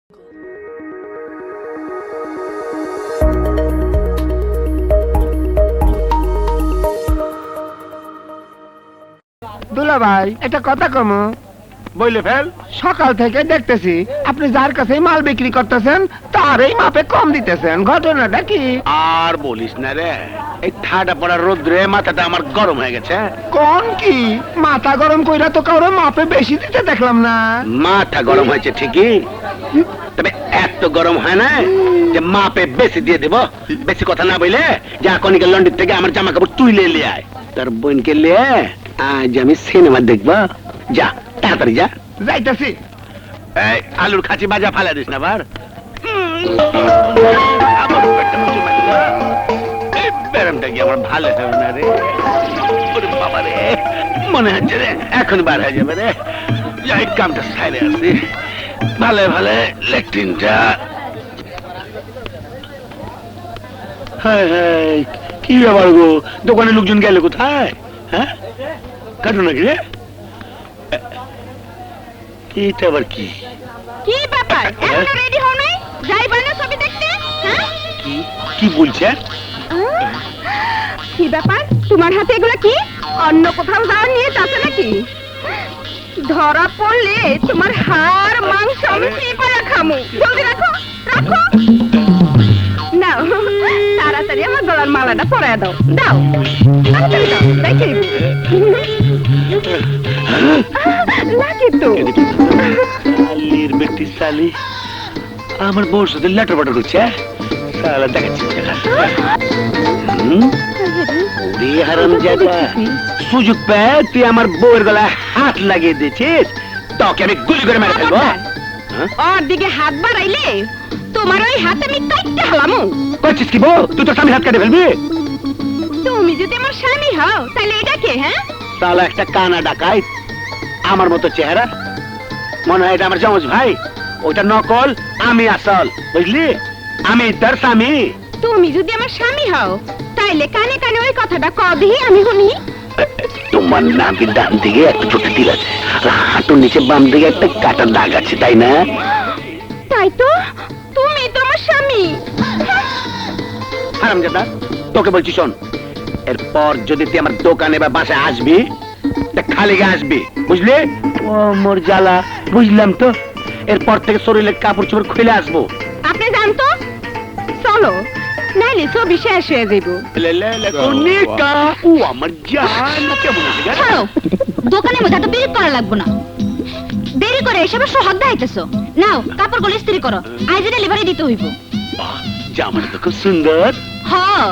দুলা ভাই একটা কথা কমো বইলে ফেল। সকাল থেকে দেখতেছি আপনি যার কাছে মাল বিক্রি করতেছেন তার এই মাপে কম দিতেছেন, ঘটনাটা কি? আর বলিস না রে, এই ঠাডা পড়া রোদ্রে মাথাটা আমার গরম হয়ে গেছে। কোন কি মাথা গরম কইরা তো কারো মাপে বেশি দিতে দেখলাম না। মাথা গরম হয়েছে ঠিকই, তবে এত গরম হয় না যে মাপে বেশি দিয়ে দেব। বেশি কথা না বইলে যা কনিকা লন্ডন থেকে আমার জামা কাপড় তুইলে নিয়ে আয়, তার বোনকে নিয়ে আজ আমি সিনেমা দেখবো। যা তাড়াতাড়ি যা। যাইতাছি। এই আলুর খাঁচি বাজা ফালা দিস না আবার। এই ব্যায়ামটা কি আমার ভালো হবে না রে? ওরে বাবা রে, মনে হচ্ছে রে এখন বার হয়ে যাবে রে। যাই কামটা সাইরে আসি, ভালো ভালো ল্যাট্রিনটা। হ্যাঁ হ্যাঁ, কি ব্যাপার গো, দোকানে লোকজন গেলে কোথায়? হ্যাঁ কাটো নাকি রে? এটা আবার কি? কি ব্যাপার, এখনো রেডি হও নাই? যাইবা না ছবি দেখতে? হ্যাঁ কি কি বলছে? কি ব্যাপার, তোমার হাতে এগুলো কি? অন্য কোথাও যাওয়ার নিয়ে যাচ্ছে নাকি? ধরা পড়লে তোমার হাড় মাংস আমি কি করে খামু? জলদি রাখো রাখো। নাও তাড়াতাড়ি আমার গলার মালাটা পরায় দাও। দাও তাড়াতাড়ি দাও, দেখি লাগে তো। শালির বেটি শালি আমার বউর সাথে লেটার পাঠার করছে। শালা দেখাচ্ছি সুযোগ পেয়ে তুই আমার বউয়ের গলায় হাত লাগিয়ে দিয়েছিস, তোকে আমি গুলি করে মেরে ফেলবো। ওর দিকে হাত বাড়াইলে তোমার ওই হাত আমি কাটতে হালামু। করছিস কি বউ, তুই তো স্বামী হাত কেটে ফেলবি। তুমি যদি আমার স্বামী হও তাহলে এটা কে? হ্যাঁ শালা একটা কানা ডাকাইত, আমার মতো চেহারা, মনে হয় এটা আমার জমজ ভাই। ওটা নকল, আমি আসল, বুঝলি? আমি তার স্বামী। তুমি যদি আমার স্বামী হও তাইলে কানে কানে ওই কথাটা কবি আমি শুনি। তোমার নামের ডান দিকে একটা ছোট তিল আছে, আর হাঁটুর নিচে বাম দিকে একটা কাটার দাগ আছে, তাই না? তাই তো, তুমি তো আমার স্বামী। হারামজাদা, তোকে বলছি শোন, এরপর যদি তুই আমার দোকানে বা বাসায় আসবি তা খালি গায়ে আসবি, বুঝলি? ও মোর জ্বালা, বুঝলাম তো। এরপর থেকে শরীরের কাপড় চোপড় খুলে আসবো। আপনি জানতো, চলো নাইলে ছবি শেষ হয়ে যাইব। ও আমার জান, কেমন আছে? ছাড়ো, দোকানের মধ্যে এত দেরি করা লাগবে না। দেরি করে এসবে সোহাগ দেখাইতেছো। নাও কাপড়গুলো ইস্ত্রি করো, আজ ডেলিভারি দিতে হইব। জামাটা তো খুব সুন্দর। হ্যাঁ,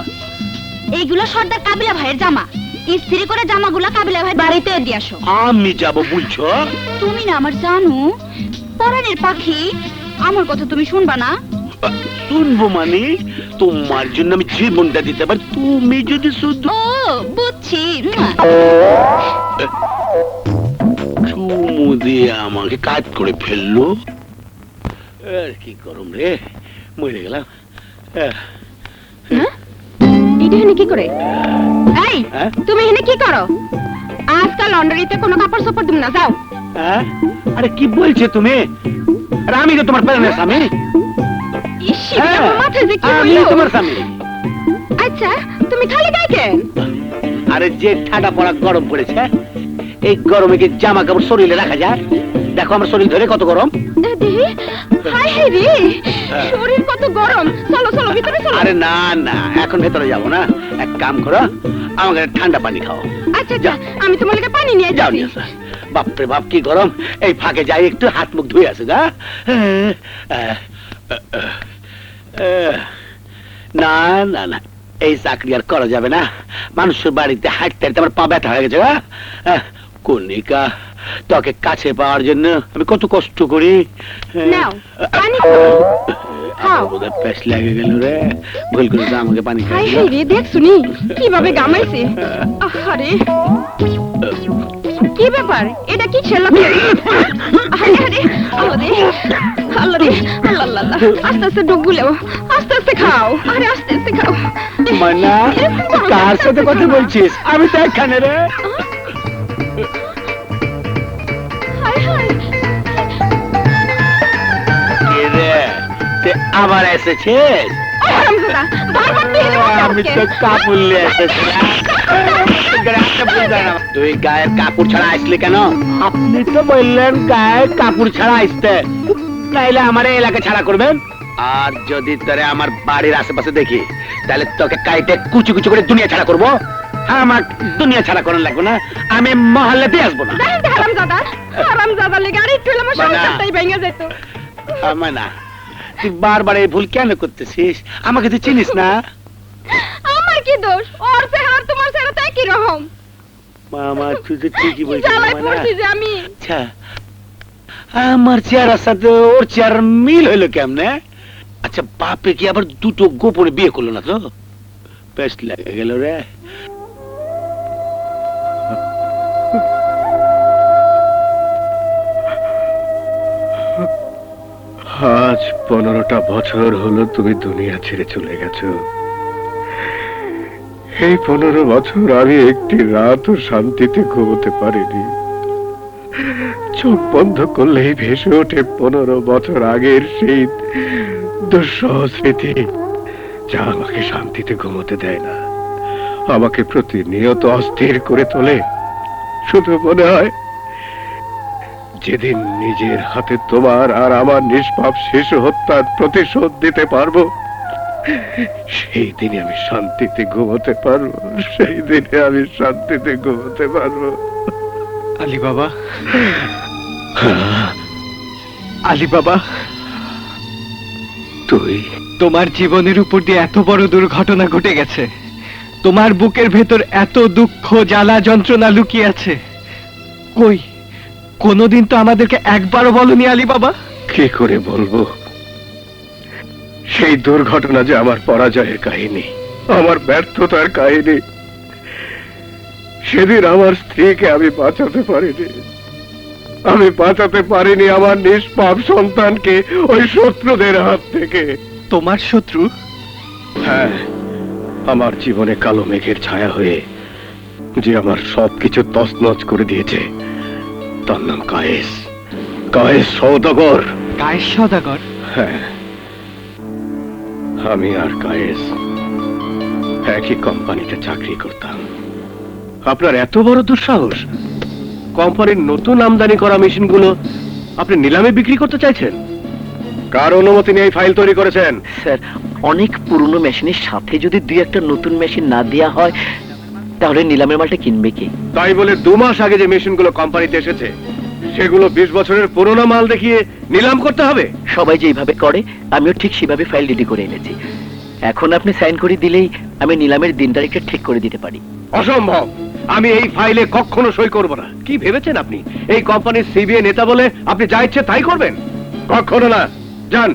এইগুলো সর্দার কাবিলা ভাইয়ের জামা। ইস্ত্রি করে জামাগুলো কাবিলা ভাই বাড়িতে দিয়ে আসো। আমি যাব বলছো? তুমি না আমার জানো পরাণের পাখি, আমার কথা তুমি শুনবা না? শুনবো মানে? তোমার জন্য আমি জীবনটা দিতে পারি, তুমি যদি শুধু। ও বুঝছি। চুমু দিয়ে আমাকে কাজ করে ফেললো। আর কি করম রে, মরে গেলাম। এটা এখানে কি করে? এই তুমি এখানে কি করো? আজকাল লন্ডারিতে কোনো কাপড় চোপড় দিম না, যাও। আরে কি বলছো তুমি? আরে আমি তো তোমার প্যারেন্টস স্বামী। আমি তোমার স্বামী। আচ্ছা তুমি খালি গায়ে কেন? আরে যে ঠাডা পড়া গরম পড়েছে, এই গরমে কি জামা কাপড় শরীরে রাখা যায়? দেখো আমার শরীর ধরে কত গরম। হাই হাই রে, শরীর কত গরম। চলো চলো ভিতরে চলো। আরে না না, এখন ভেতরে যাবো না, এক কাম করো, আমাকে ঠান্ডা পানি খাও। আচ্ছা আচ্ছা, আমি তোমার লাগে পানি নিয়ে যাও। যাচ্ছি। বাপরে বাপ কি গরম, এই ফাঁকে যাই একটু হাত মুখ ধুয়ে আসে। গা না না না, এই চাকরি আর করা যাবে না। মানুষের বাড়িতে হাঁটতে হাঁটতে আমার পা ব্যথা হয়ে গেছে। কনিকা, তোকে কাছে পাওয়ার জন্য আমি কত কষ্ট করি। নাও পানি খাও। বোধহয় প্যাস লেগে গেল রে, ভুল করে আমাকে পানি হাই খাই। হাই রে, দেখ শুনি কিভাবে গামাইছে। আরে কি ব্যাপার, এটা কি ছেলে? আরে আরে আল্লাহ রে, আল্লাহ আল্লাহ, আস্তে আস্তে ডুব গুলো, আস্তে আস্তে খাও। আরে আস্তে আস্তে খাও। মানা, কার সাথে কথা বলছিস? আমি তো এখানে রে। হাই হাই কে রে? আবার এসেছেন? ও হারামজাদা, বারবার তুই এলে বলতে আমি আমাকে। তো কাপড় নিয়ে এসেছিলাম। তুই গায়ের কাপড় ছাড়া আসলি কেন? আপনি তো বললেন গায়ের কাপড় ছাড়া আসতে, তাইলে আমার এই এলাকা ছাড়া করবেন। আর যদি তোরে আমার বাড়ির আশেপাশে দেখি, তাহলে তোকে কাইটে কুচি কুচি করে দুনিয়া ছাড়া করবো। হ্যাঁ, আমার দুনিয়া ছাড়া করার লাগবে না, আমি মহল্লাতে আসবো না। দেখেন তো হারামজাদা, হারামজাদা লেগে আর একটু হলে আমার বানা। সংসারটাই ভেঙে যেত। আমার না, তুই বারবার এই ভুল কেন করতেছিস? আমাকে তুই চিনিস না? আমার কি দোষ? ওর চেহারা আর তোমার চেহারা তো একই রকম। মামা, তুই তো ঠিকই বলছিস জ্বালায় মামা। পড়ছি যে আমি। আচ্ছা, আমার চেহারার সাথে ওর চেহারার মিল হইলো কেমনে? আচ্ছা, বাপে কি আবার দুটো গোপনে বিয়ে করলো না তো? বেশ লেগে গেল রে। আজ 15টা বছর হলো তুমি দুনিয়া ছেড়ে চলে গেছো। এই 15 বছর আমি একটি রাতও শান্তিতে ঘুমোতে পারিনি। চোখ বন্ধ করলেই ভেসে ওঠে 15 বছর আগের সেই দুঃসহ স্মৃতি, যা আমাকে শান্তিতে ঘুমোতে দেয় না, আমাকে প্রতিনিয়ত অস্থির করে তোলে। শুধু মনে হয় যেদিন নিজের হাতে তোমার আর আমার নিষ্পাপ শিশু হত্যার প্রতিশোধ দিতে পারবো, সেই দিনে আমি শান্তিতে ঘুমোতে পারবো, সেই দিনে আমি শান্তিতে ঘুমোতে পারবো। আলী বাবা, আলী বাবা, তুই তোমার জীবনের উপর দিয়ে এত বড় দুর্ঘটনা ঘটে গেছে, তোমার বুকের ভেতর এত দুঃখ জ্বালা যন্ত্রণা লুকিয়ে আছে, কই কোনোদিন তো আমাদেরকে একবারও বলনি আলী বাবা। কি করে বলবো? সেই দুর্ঘটনা যে আমার পরাজয়ের কাহিনী, আমার ব্যর্থতার কাহিনী। সেদিন আমার স্ত্রীকে আমি বাঁচাতে পারিনি, আমি বাঁচাতে পারিনি আমার নিষ্পাপ সন্তানকে ওই শত্রুদের হাত থেকে। তোমার শত্রু? হ্যাঁ, আমার জীবনে কালো মেঘের ছায়া হয়ে যে আমার সবকিছু তছনছ করে দিয়েছে, তার নাম কায়েস, কায়েস সওদাগর। কায়েস সওদাগর? হ্যাঁ, আমি আর কায়েস একই কোম্পানিতে চাকরি করতাম। আপনার এত বড় দুঃসাহস, কোম্পানির নতুন আমদানি করা মেশিনগুলো আপনি নিলামে বিক্রি করতে চাইছেন? কার অনুমতি নিয়ে এই ফাইল তৈরি করেছেন? স্যার, অনেক পুরনো মেশিনের সাথে যদি দুই একটা নতুন মেশিন না দেয়া হয়, তাহলে নিলামের মালটা কিনবে কে? তাই বলে 2 মাস আগে যে মেশিনগুলো কোম্পানিতে এসেছে, সেগুলো 20 বছরের পুরনো মাল দেখিয়ে নিলাম করতে হবে? সবাই যেভাবে করে আমিও ঠিক সেভাবে ফাইল রেডি করে এনেছি। এখন আপনি সাইন করে দিলেই আমি নিলামের দিন তারিখটা ঠিক করে দিতে পারি। অসম্ভব! আমি এই ফাইলে কখনো সই করব না। কি ভেবেছেন আপনি এই কোম্পানির সিবিএ নেতা বলে আপনি যা ইচ্ছে তাই করবেন? কখনো না। যান,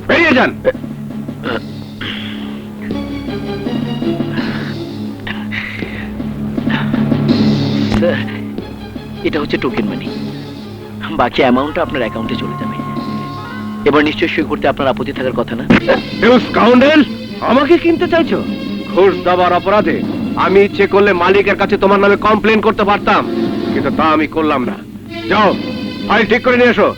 বেরিয়ে যান। স্যার, এটা হচ্ছে টোকেন মানি, বাকি অ্যামাউন্টটা আপনার অ্যাকাউন্টে চলে যাবে। এবার নিশ্চয়ই সই করতে আপনার আপত্তি থাকার কথা না? You scoundrel! আমাকে কিনতে চাইছো? ঘুষ দেওয়ার অপরাধে আমি ইচ্ছে করলে মালিকের কাছে তোমার নামে কমপ্লেন করতে পারতাম, কিন্তু তা আমি করলাম না। যাও, ফাইল ঠিক করে নিয়ে এসো।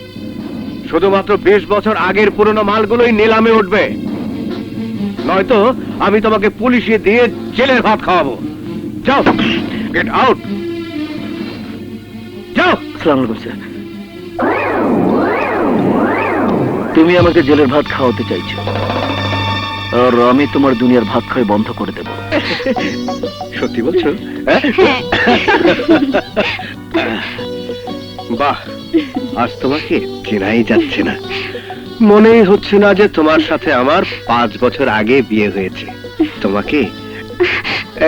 শুধুমাত্র 20 বছর আগের পুরনো মালগুলোই নিলামে উঠবে, নয়তো আমি তোমাকে পুলিশে দিয়ে জেলের ভাত খাওয়াবো। যাও, গেট আউট। যাও। আসসালামু আলাইকুম স্যার। তুমি আমাকে জেলের ভাত খাওয়াতে চাইছো, আর আমি তোমার দুনিয়ার ভাত খাওয়া বন্ধ করে দেব। সত্যি বলছো? বাহ, আজ তোমাকে চেনাই যাচ্ছে না। মনেই হচ্ছে না যে তোমার সাথে আমার 5 বছর আগে বিয়ে হয়েছে। তোমাকে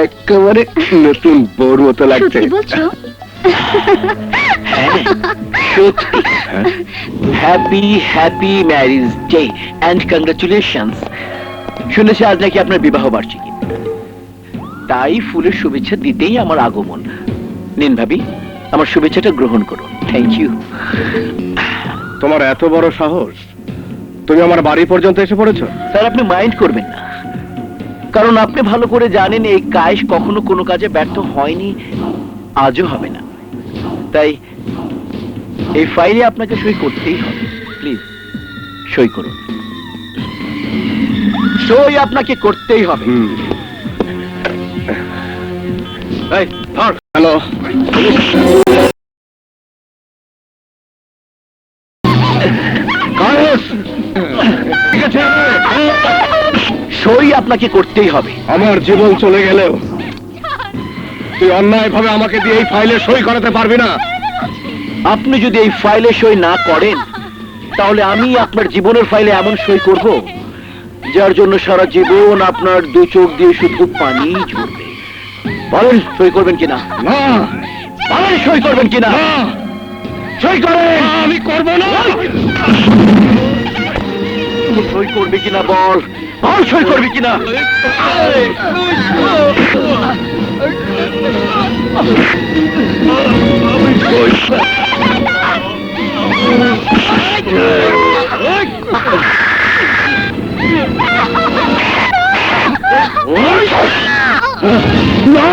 একেবারে নতুন বউর মতো লাগছে। সত্যি বলছো? হ্যাঁ, সত্যি। Happy happy marriage day and congratulations. শুনেছি আজ নাকি আপনার বিবাহ বার্ষিকী, তাই ফুলের শুভেচ্ছা দিতেই আমার আগমন। নিন ভাবি, আমার শুভেচ্ছাটা গ্রহণ করুন। Thank you. তোমার এত বড় সাহস, তুমি আমার বাড়ি পর্যন্ত এসে পড়েছো? স্যার, আপনি মাইন্ড করবেন না, কারণ আপনি ভালো করে জানেন এই কায়েস কখনো কোনো কাজে ব্যর্থ হয়নি, আজও হবে না। তাই এই ফাইলে আপনাকে সই করতেই হবে। প্লিজ সই করুন। সই আপনাকে করতেই হবে। এই, ধর। হ্যালো, ঠিক আছে, সই আপনাকে করতেই হবে। আমার জীবন চলে গেলেও তুই অন্যায় ভাবে আমাকে দিয়ে এই ফাইলে সই করাতে পারবি না। আপনি যদি এই ফাইলে সই না করেন তাহলে আমি আপনার জীবনের ফাইলে এমন সই করব যার জন্য সারা জীবন আপনার দু চোখ দিয়ে শুধু পানি ঝরবে। বলেন সই করবেন কিনা? না, বলেন সই করবেন কিনা? সই করেন। আমি করব না। সই করবে কিনা বল, বল সই করবে কিনা? না!